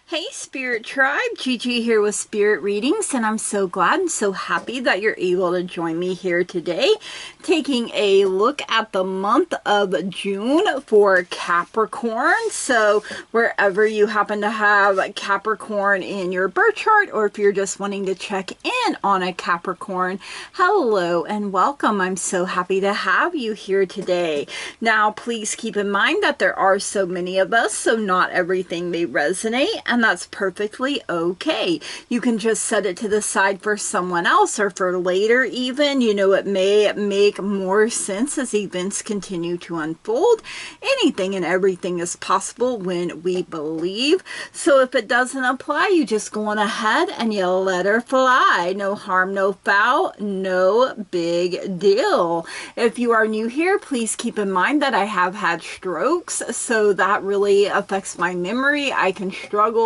Hey Spirit Tribe, Gigi here with Spirit Readings, and I'm so glad and so happy that you're able to join me here today, taking a look at the month of June for Capricorn. So wherever you happen to have Capricorn in your birth chart, or if you're just wanting to check in on a Capricorn, hello and welcome. I'm so happy to have you here today. Now, please keep in mind that there are so many of us, so not everything may resonate, and that's perfectly okay. You can just set it to the side for someone else or for later even. You know, it may make more sense as events continue to unfold. Anything and everything is possible when we believe. So if it doesn't apply, you just go on ahead and you let her fly. No harm, no foul, no big deal. If you are new here, please keep in mind that I have had strokes, so that really affects my memory. I can struggle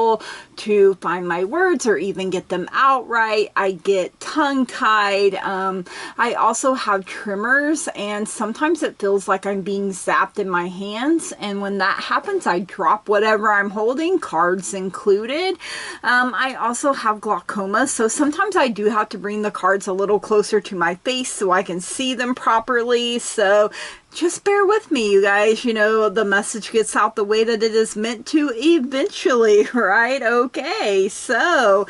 to find my words or even get them out right. I get tongue-tied. I also have tremors, and sometimes it feels like I'm being zapped in my hands, and when that happens, I drop whatever I'm holding, cards included. I also have glaucoma, so sometimes I do have to bring the cards a little closer to my face so I can see them properly. So just bear with me, you guys. You know, the message gets out the way that it is meant to eventually, right? Okay, so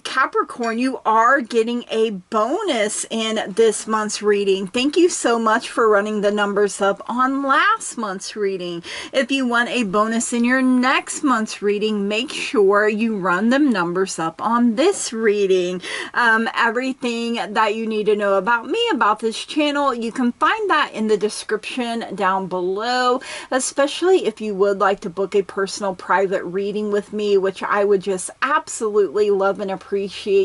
Capricorn, you are getting a bonus in this month's reading. Thank you so much for running the numbers up on last month's reading. If you want a bonus in your next month's reading, make sure you run them numbers up on this reading. Everything that you need to know about me, about this channel, you can find that in the description down below, especially if you would like to book a personal private reading with me, which I would just absolutely love and appreciate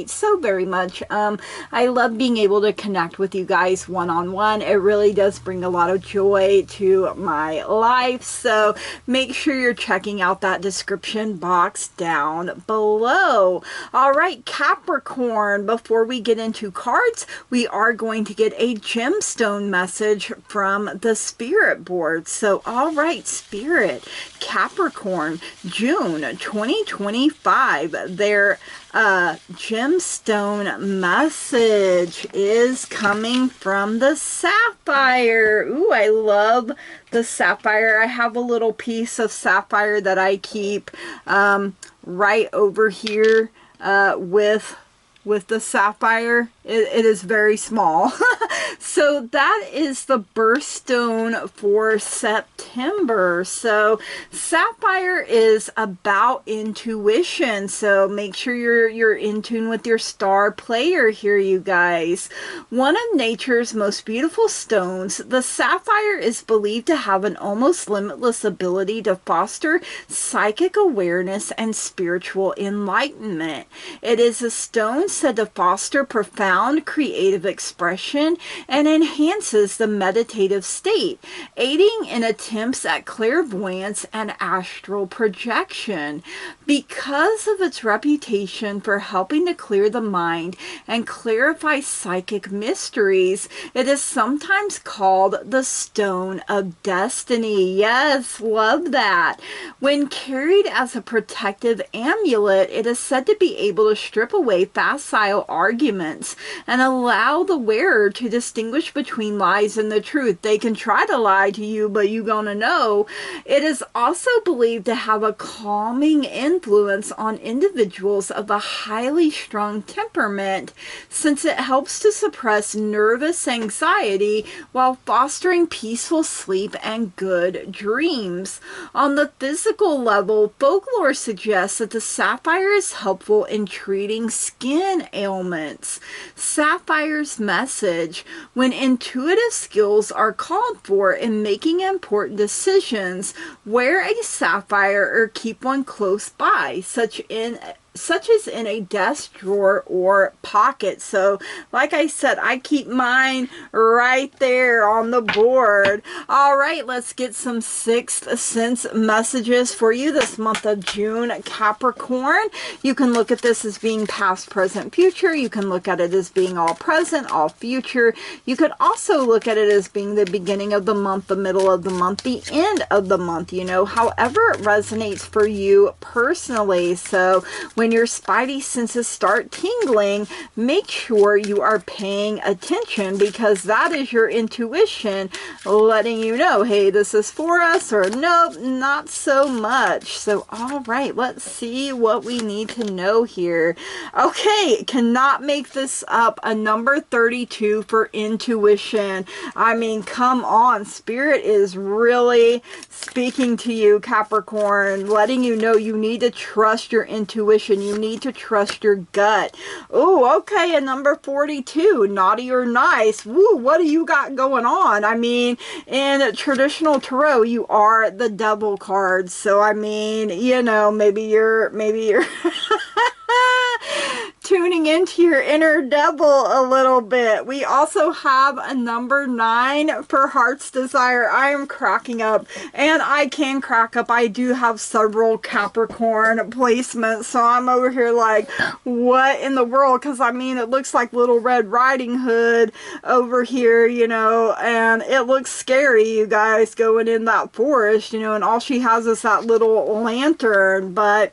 so very much. I love being able to connect with you guys one-on-one. It really does bring a lot of joy to my life. So make sure you're checking out that description box down below. All right, Capricorn, before we get into cards, we are going to get a gemstone message from the Spirit board. So, all right, Spirit, Capricorn, June 2025, their gemstone message is coming from the sapphire. Ooh, I love the sapphire. I have a little piece of sapphire that I keep right over here with the sapphire. It is very small. So that is the birthstone for September. So sapphire is about intuition. So make sure you're in tune with your star player here, you guys. One of nature's most beautiful stones, the sapphire is believed to have an almost limitless ability to foster psychic awareness and spiritual enlightenment. It is a stone said to foster profound creative expression and enhances the meditative state, aiding in attempts at clairvoyance and astral projection. Because of its reputation for helping to clear the mind and clarify psychic mysteries, it is sometimes called the Stone of Destiny. Yes, love that. When carried as a protective amulet, it is said to be able to strip away facile arguments and allow the wearer to distinguish between lies and the truth. They can try to lie to you, but you're gonna know. It is also believed to have a calming influence on individuals of a highly strung temperament, since it helps to suppress nervous anxiety while fostering peaceful sleep and good dreams. On the physical level, folklore suggests that the sapphire is helpful in treating skin ailments. Sapphire's message: when intuitive skills are called for in making important decisions, wear a sapphire or keep one close by. Such such as in a desk drawer or pocket. So like I said, I keep mine right there on the board. All right, let's get some sixth sense messages for you this month of June, Capricorn. You can look at this as being past, present, future. You can look at it as being all present, all future. You could also look at it as being the beginning of the month, the middle of the month, the end of the month, you know, however it resonates for you personally. So when your spidey senses start tingling, make sure you are paying attention, because that is your intuition letting you know, hey, this is for us, or nope, not so much. So all right, let's see what we need to know here. Okay, cannot make this up. A number 32 for intuition. I mean, come on, Spirit is really speaking to you, Capricorn, letting you know you need to trust your intuition. You need to trust your gut. Oh, okay, a number 42, naughty or nice. Woo, what do you got going on? I mean, in traditional tarot, you are the devil card. So, I mean, you know, maybe you're tuning into your inner devil a little bit. We also have a number 9 for heart's desire. I am cracking up, and I can crack up. I do have several Capricorn placements, so I'm over here like, what in the world? Because I mean, it looks like Little Red Riding Hood over here, you know, and it looks scary, you guys, going in that forest, you know, and all she has is that little lantern. But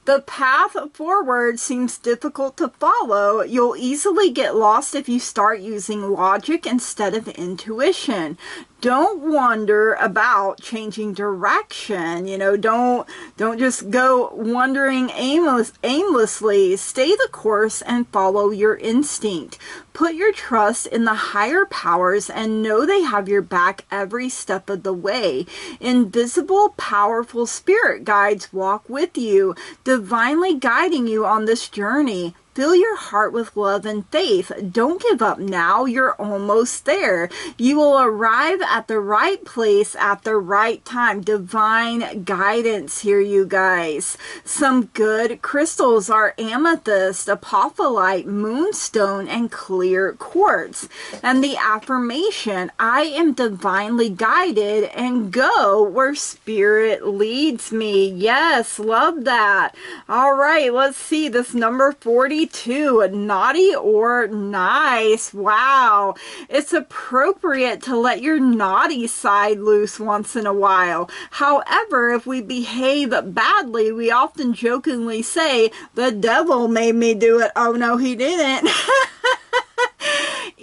the path forward seems difficult to follow. You'll easily get lost if you start using logic instead of intuition. Don't wonder about changing direction. You know, don't just go wandering aimlessly. Stay the course and follow your instinct. Put your trust in the higher powers and know they have your back every step of the way. Invisible, powerful spirit guides walk with you, divinely guiding you on this journey. Fill your heart with love and faith. Don't give up now. You're almost there. You will arrive at the right place at the right time. Divine guidance here, you guys. Some good crystals are amethyst, apophyllite, moonstone, and clear quartz. And the affirmation, I am divinely guided and go where spirit leads me. Yes, love that. All right, let's see this number 40. Naughty or nice. Wow. It's appropriate to let your naughty side loose once in a while. However, if we behave badly, we often jokingly say, the devil made me do it. Oh no, he didn't.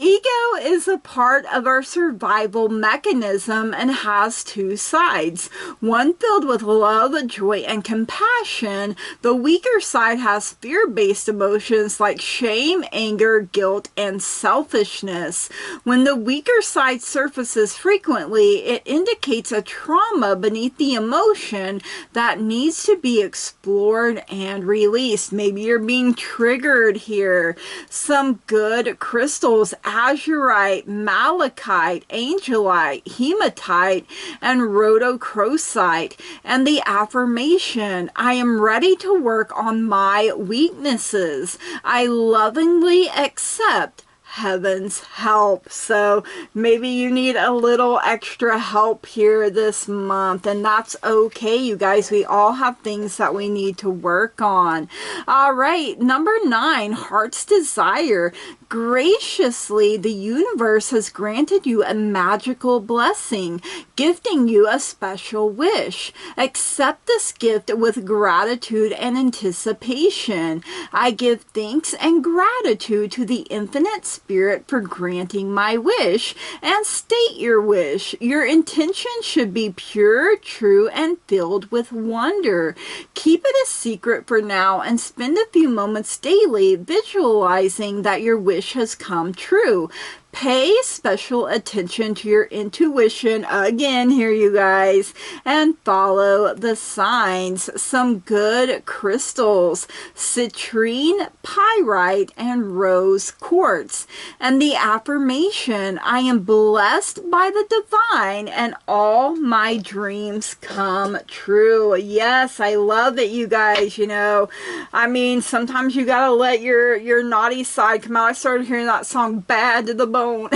Ego is a part of our survival mechanism and has two sides. One filled with love, joy, and compassion. The weaker side has fear-based emotions like shame, anger, guilt, and selfishness. When the weaker side surfaces frequently, it indicates a trauma beneath the emotion that needs to be explored and released. Maybe you're being triggered here. Some good crystals, azurite, malachite, angelite, hematite, and rhodochrosite. And the affirmation, I am ready to work on my weaknesses. I lovingly accept heaven's help. So maybe you need a little extra help here this month, and that's okay, you guys. We all have things that we need to work on. All right, number 9, heart's desire. Graciously, the universe has granted you a magical blessing, gifting you a special wish. Accept this gift with gratitude and anticipation. I give thanks and gratitude to the infinite spirit for granting my wish, and state your wish. Your intention should be pure, true, and filled with wonder. Keep it a secret for now and spend a few moments daily visualizing that your wish has come true. Pay special attention to your intuition, again here you guys, and follow the signs. Some good crystals, citrine, pyrite, and rose quartz. And the affirmation, I am blessed by the divine and all my dreams come true. Yes, I love it, you guys. You know, I mean, sometimes you gotta let your naughty side come out. I started hearing that song Bad to the Bone.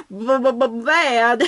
Bad.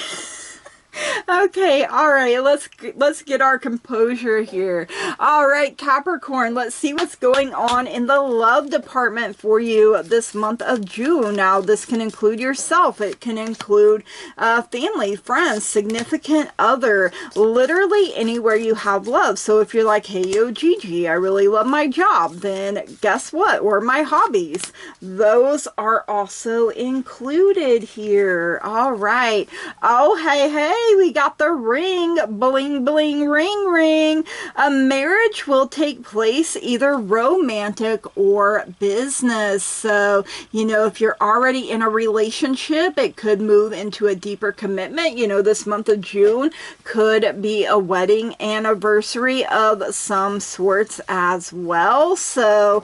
Okay, all right, let's get our composure here. All right, Capricorn, let's see what's going on in the love department for you this month of June. Now, this can include yourself. It can include family, friends, significant other, literally anywhere you have love. So if you're like, hey, yo, Gigi, I really love my job, then guess what? Or my hobbies. Those are also included here. All right. Oh, hey, we got the ring, bling, bling, ring, ring. A marriage will take place either romantic or business. So, you know, if you're already in a relationship, it could move into a deeper commitment. You know, this month of June could be a wedding anniversary of some sorts as well. So,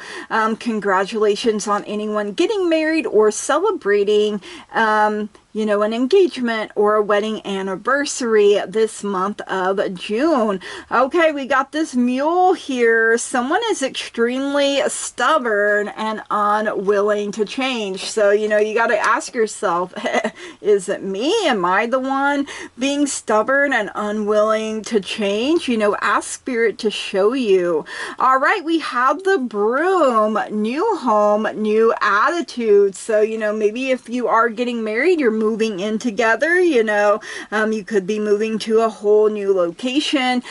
congratulations on anyone getting married or celebrating, you know, an engagement or a wedding anniversary this month of June. Okay, we got this mule here. Someone is extremely stubborn and unwilling to change. So, you know, you got to ask yourself, is it me? Am I the one being stubborn and unwilling to change? You know, ask Spirit to show you. All right, we have the broom, new home, new attitude. So, you know, maybe if you are getting married, you're moving in together, you know, you could be moving to a whole new location.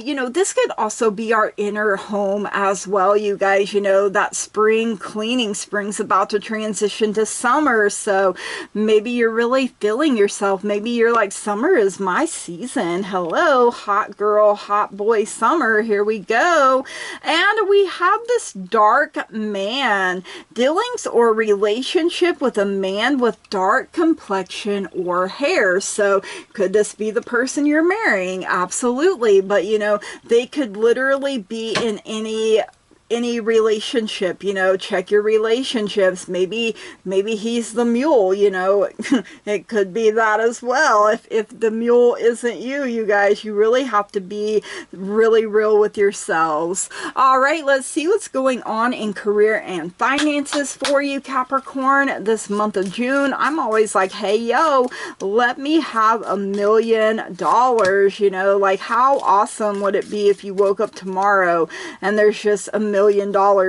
You know, this could also be our inner home as well, you guys. You know, that spring cleaning, spring's about to transition to summer, so maybe you're really feeling yourself. Maybe you're like, summer is my season. Hello, hot girl, hot boy summer, here we go. And we have this dark man, dealings or relationship with a man with dark complexion or hair. So could this be the person you're marrying? Absolutely. But you know, they could literally be in any relationship. You know, check your relationships. Maybe he's the mule, you know. It could be that as well. If the mule isn't you, you guys, you really have to be really real with yourselves. All right, let's see what's going on in career and finances for you, Capricorn, this month of June. I'm always like, hey, yo, let me have $1 million. You know, like, how awesome would it be if you woke up tomorrow and there's just $1 million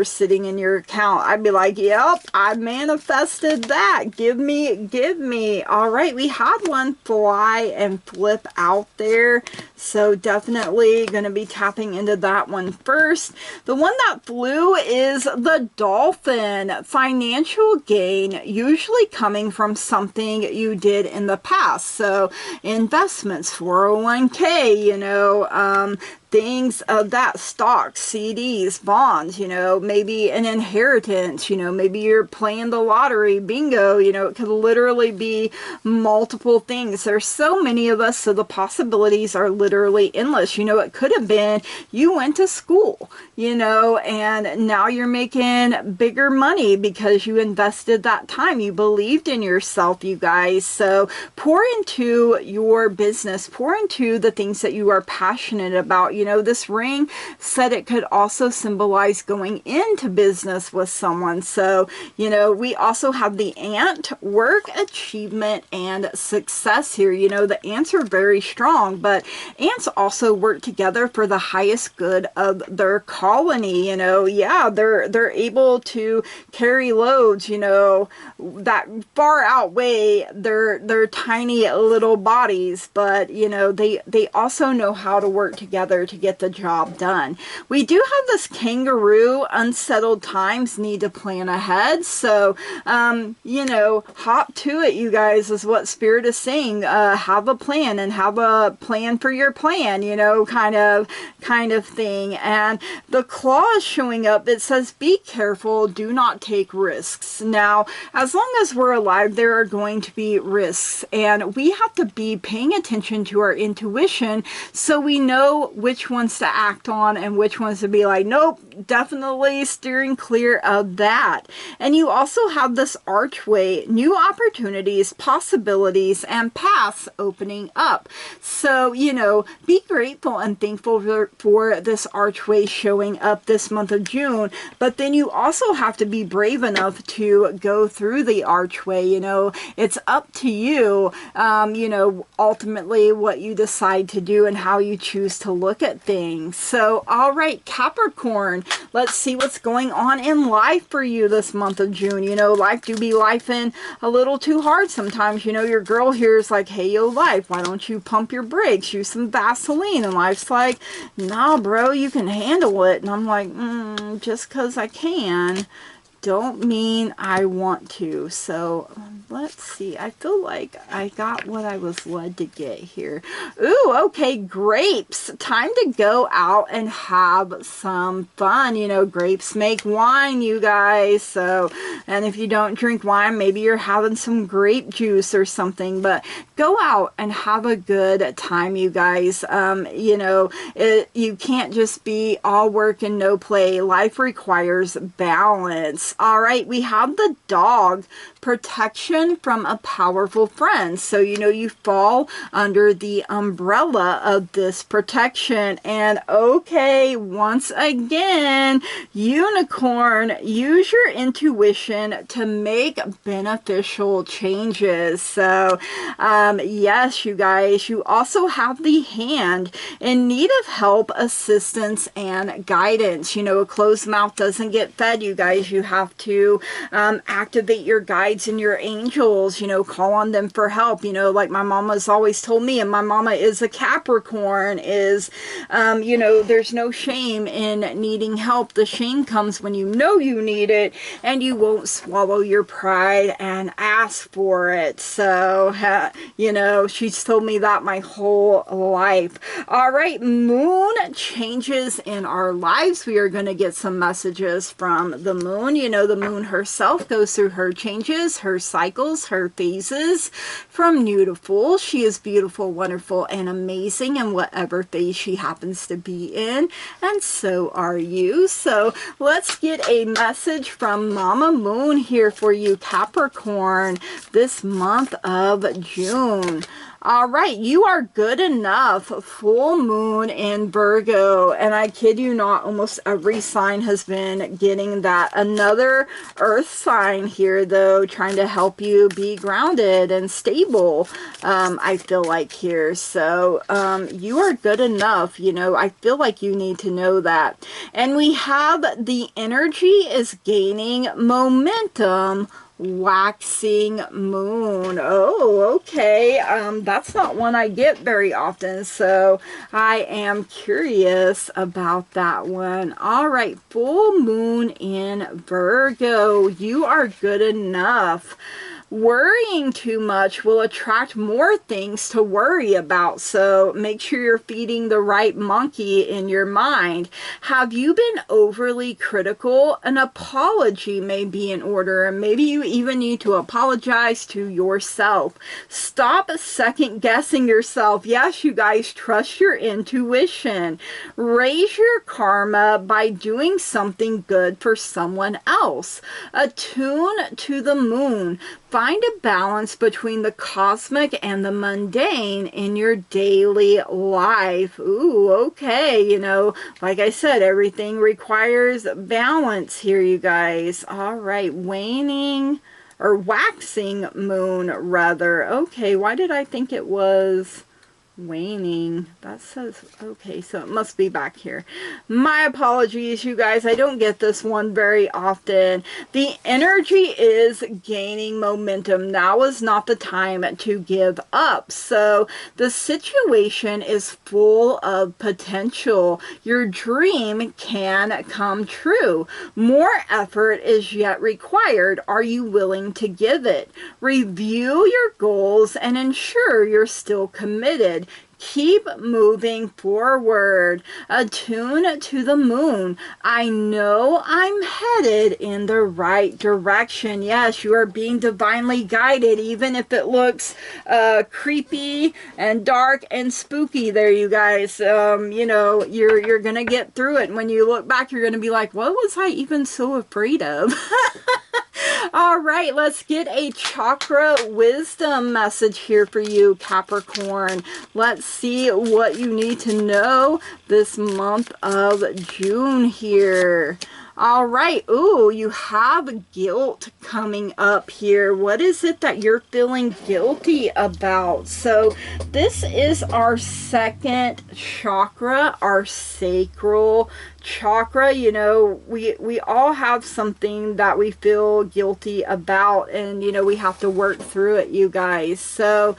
sitting in your account? I'd be like, yep, I manifested that. Give me. All right, we had one fly and flip out there, so definitely going to be tapping into that one first. The one that flew is the dolphin. Financial gain, usually coming from something you did in the past. So investments, 401k, you know, things of that, stocks, CDs, bonds, you know, maybe an inheritance, you know, maybe you're playing the lottery, bingo, you know, it could literally be multiple things. There's so many of us, so the possibilities are literally endless. You know, it could have been you went to school, you know, and now you're making bigger money because you invested that time. You believed in yourself, you guys. So pour into your business, pour into the things that you are passionate about. You know, this ring said it could also symbolize going into business with someone. So, you know, we also have the ant, work, achievement, and success here. You know, the ants are very strong, but ants also work together for the highest good of their colony. You know, yeah, they're able to carry loads, you know, that far outweigh their tiny little bodies, but you know, they also know how to work together to get the job done. We do have this kangaroo, unsettled times, need to plan ahead. So, you know, hop to it, you guys, is what Spirit is saying. Have a plan, and have a plan for your your plan, you know, kind of thing. And the claw is showing up. It says, be careful, do not take risks. Now, as long as we're alive, there are going to be risks, and we have to be paying attention to our intuition so we know which ones to act on and which ones to be like, nope, definitely steering clear of that. And you also have this archway, new opportunities, possibilities, and paths opening up. So, you know, be grateful and thankful for this archway showing up this month of June, but then you also have to be brave enough to go through the archway. You know, it's up to you, you know, ultimately what you decide to do and how you choose to look at things. So, all right, Capricorn, let's see what's going on in life for you this month of June. You know, life do be lifing a little too hard sometimes. You know, your girl here is like, hey, yo, life, why don't you pump your brakes, use some Vaseline? And life's like, nah, bro, you can handle it. And I'm like, just because I can don't mean I want to. So let's see. I feel like I got what I was led to get here. Ooh, okay, grapes. Time to go out and have some fun. You know, grapes make wine, you guys. So, and if you don't drink wine, maybe you're having some grape juice or something. But go out and have a good time, you guys. You know, you can't just be all work and no play. Life requires balance. All right, we have the dog, protection from a powerful friend. So, you know, you fall under the umbrella of this protection. And okay, once again, unicorn, use your intuition to make beneficial changes. So, yes, you guys, you also have the hand, in need of help, assistance, and guidance. You know, a closed mouth doesn't get fed, you guys. You have to activate your guides and your angels, you know, call on them for help. You know, like my mama's always told me, and my mama is a Capricorn, is, you know, there's no shame in needing help. The shame comes when you know you need it and you won't swallow your pride and ask for it. So, you know, she's told me that my whole life. All right, moon changes in our lives. We are going to get some messages from the moon. You know, the moon herself goes through her changes, her cycles, her phases from new to full. She is beautiful, wonderful, and amazing in whatever phase she happens to be in, and so are you. So let's get a message from Mama Moon here for you, Capricorn, this month of June. All right, you are good enough. Full moon in Virgo. And I kid you not, almost every sign has been getting that. Another earth sign here, though, trying to help you be grounded and stable, I feel like here. So you are good enough. You know, I feel like you need to know that. And we have the energy is gaining momentum. Waxing moon. Oh, okay. That's not one I get very often, so I am curious about that one. All right, full moon in Virgo. You are good enough. Worrying too much will attract more things to worry about, so make sure you're feeding the right monkey in your mind. Have you been overly critical? An apology may be in order, and maybe you even need to apologize to yourself. Stop second guessing yourself. Yes, you guys, trust your intuition. Raise your karma by doing something good for someone else. Attune to the moon. Find a balance between the cosmic and the mundane in your daily life. Ooh, okay. You know, like I said, everything requires balance here, you guys. All right, waning or waxing moon, rather. Okay, why did I think it was waning? That says, okay, so it must be back here. My apologies, you guys. I don't get this one very often. The energy is gaining momentum. Now is not the time to give up. So the situation is full of potential. Your dream can come true. More effort is yet required. Are you willing to give it? Review your goals and ensure you're still committed. Keep moving forward. Attune to the moon. I know I'm headed in the right direction. Yes, you are being divinely guided, even if it looks creepy and dark and spooky there, you guys. You know, you're gonna get through it. And when you look back, you're gonna be like, what was I even so afraid of? All right, let's get a chakra wisdom message here for you, Capricorn. Let's see what you need to know this month of June here. All right. Ooh, you have guilt coming up here. What is it that you're feeling guilty about? So this is our second chakra, our sacral chakra. You know, we all have something that we feel guilty about, and you know, we have to work through it, you guys. So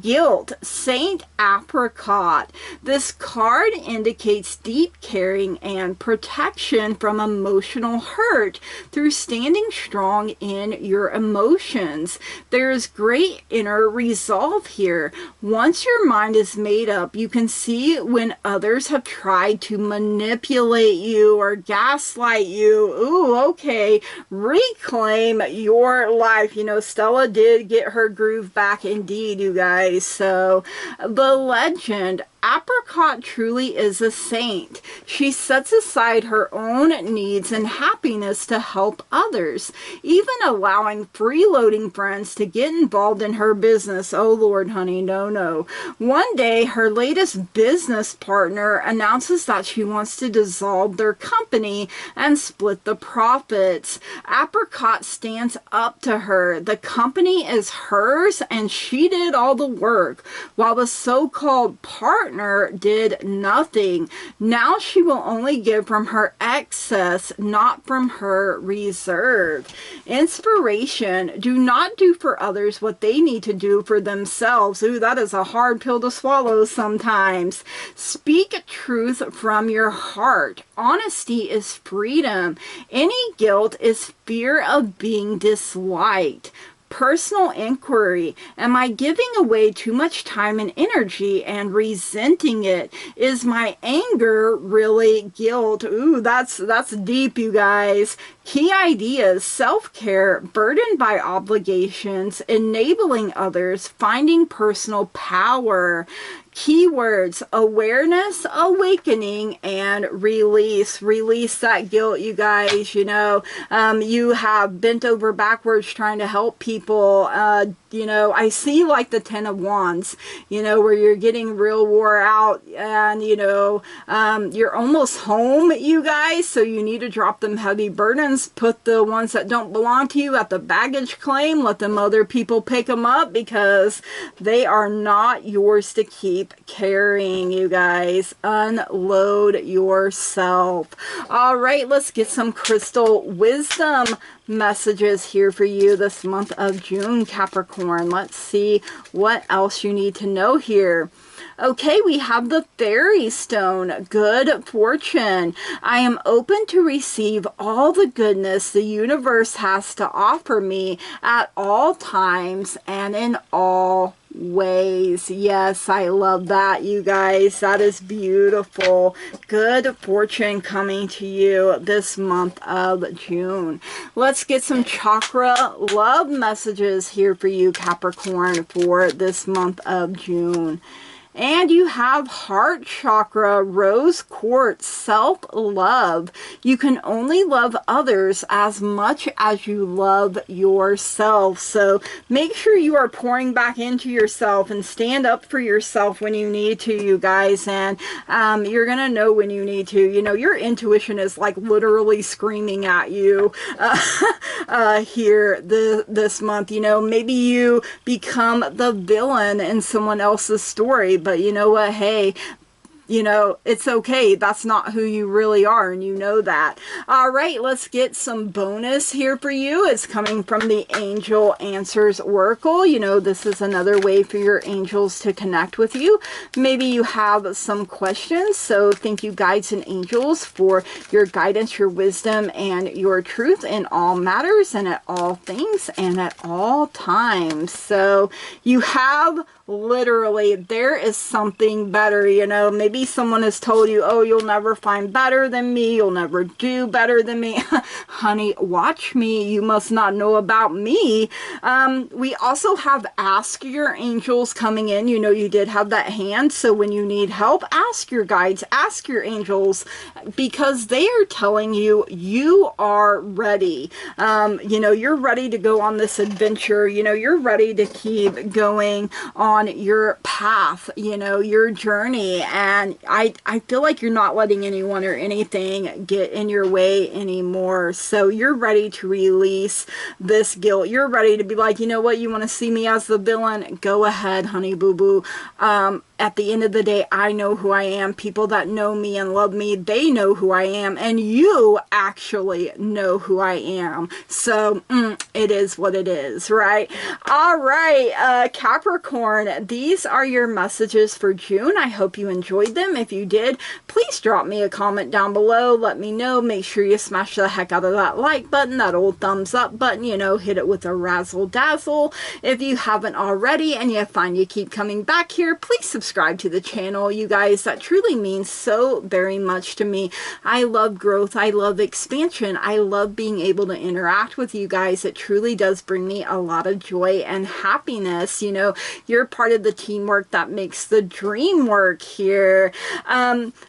guilt, Saint Apricot. This card indicates deep caring and protection from emotional hurt through standing strong in your emotions. There's great inner resolve here. Once your mind is made up, you can see when others have tried to manipulate you or gaslight you. Ooh, okay. Reclaim your life. You know, Stella did get her groove back indeed, you guys. So the legend, Apricot truly is a saint. She sets aside her own needs and happiness to help others, even allowing freeloading friends to get involved in her business. Oh Lord, honey, no, no. One day, her latest business partner announces that she wants to dissolve their company and split the profits. Apricot stands up to her. The company is hers and she did all the work, while the so-called partner did nothing. Now she will only give from her excess, not from her reserve. Inspiration. Do not do for others what they need to do for themselves. Ooh, that is a hard pill to swallow sometimes. Speak truth from your heart. Honesty is freedom. Any guilt is fear of being disliked. Personal inquiry. Am I giving away too much time and energy and resenting it? Is my anger really guilt? Ooh, that's deep, you guys. Key ideas: self-care, burdened by obligations, enabling others, finding personal power. Keywords: awareness, awakening, and release. Release that guilt, you guys. You know, you have bent over backwards trying to help people. You know, I see like the Ten of Wands, you know, where you're getting real wore out and, you know, you're almost home, you guys. So you need to drop them heavy burdens. Put the ones that don't belong to you at the baggage claim. Let them other people pick them up because they are not yours to keep carrying, you guys. Unload yourself. All right, let's get some crystal wisdom messages here for you this month of June, Capricorn. Let's see what else you need to know here. Okay, we have the Fairy Stone, good fortune. I am open to receive all the goodness the universe has to offer me at all times and in all ways. Yes, I love that, you guys. That is beautiful. Good fortune coming to you this month of June. Let's get some chakra love messages here for you, Capricorn, for this month of June. And you have heart chakra, rose quartz, self-love. You can only love others as much as you love yourself. So make sure you are pouring back into yourself and stand up for yourself when you need to, you guys. And you're going to know when you need to. You know, your intuition is like literally screaming at you here this month. You know, maybe you become the villain in someone else's story. But you know what? Hey, you know, it's okay. That's not who you really are, and you know that. All right, let's get some bonus here for you. It's coming from the Angel Answers Oracle. You know, this is another way for your angels to connect with you. Maybe you have some questions, so thank you, guides and angels, for your guidance, your wisdom, and your truth in all matters and at all things and at all times. So you have literally, there is something better, you know. Maybe someone has told you, oh, you'll never find better than me, you'll never do better than me. Honey, watch me, you must not know about me. We also have ask your angels coming in. You know, you did have that hand, so when you need help, ask your guides, ask your angels, because they are telling you you are ready. You know, you're ready to go on this adventure. You know, you're ready to keep going on your path, you know, your journey. And I feel like you're not letting anyone or anything get in your way anymore. So you're ready to release this guilt. You're ready to be like, you know what, you want to see me as the villain? Go ahead, honey boo boo. At the end of the day, I know who I am. People that know me and love me, they know who I am, and you actually know who I am. So it is what it is, right? All right, Capricorn, these are your messages for June. I hope you enjoyed them. If you did, please drop me a comment down below. Let me know. Make sure you smash the heck out of that like button, that old thumbs up button, you know, hit it with a razzle dazzle. If you haven't already and you find you keep coming back here, please subscribe to the channel, you guys. That truly means so very much to me. I love growth. I love expansion. I love being able to interact with you guys. It truly does bring me a lot of joy and happiness. You know, you're part of the teamwork that makes the dream work here.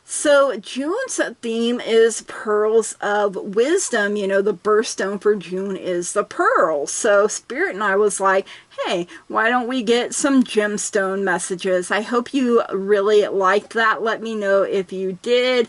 So June's theme is pearls of wisdom. You know, the birthstone for June is the pearl. So Spirit and I was like, hey, why don't we get some gemstone messages? I hope you really liked that. Let me know if you did.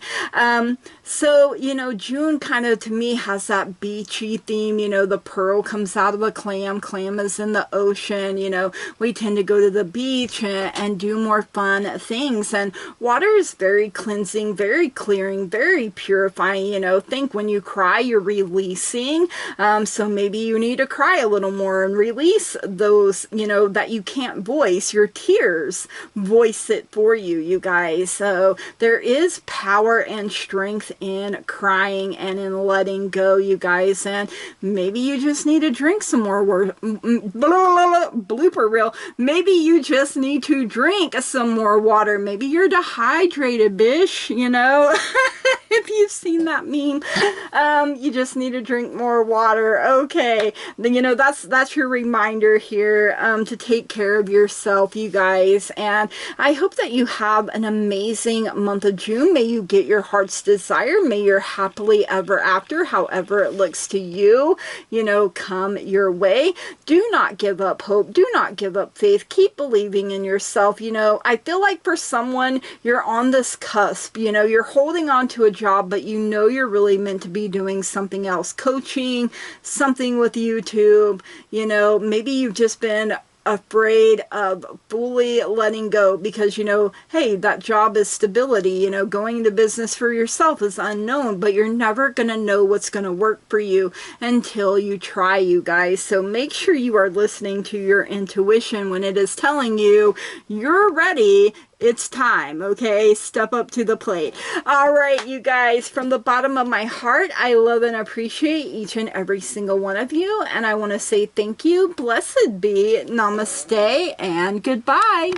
So, you know, June kind of, to me, has that beachy theme. You know, the pearl comes out of a clam. Clam is in the ocean. You know, we tend to go to the beach and do more fun things. And water is very cleansing, very clearing, very purifying. You know, think when you cry, you're releasing. So maybe you need to cry a little more and release those, you know, that you can't voice. Your tears voice it for you, you guys. So there is power and strength in crying and in letting go, you guys. And maybe you just need to drink some more blooper reel. Maybe you just need to drink some more water. Maybe you're dehydrated, bish, you know. If you've seen that meme, you just need to drink more water. Okay, then, you know, that's your reminder here, to take care of yourself, you guys. And I hope that you have an amazing month of June. May you get your heart's desire. May your happily ever after, however it looks to you, you know, come your way. Do not give up hope. Do not give up faith. Keep believing in yourself. You know, I feel like for someone, you're on this cusp. You know, you're holding on to a job, but you know you're really meant to be doing something else. Coaching, something with YouTube. You know, maybe you've just been afraid of fully letting go because, you know, hey, that job is stability. You know, going into business for yourself is unknown, but you're never going to know what's going to work for you until you try, you guys. So make sure you are listening to your intuition when it is telling you you're ready. It's time, okay? Step up to the plate. All right, you guys, from the bottom of my heart, I love and appreciate each and every single one of you. And I want to say thank you, blessed be, namaste, and goodbye.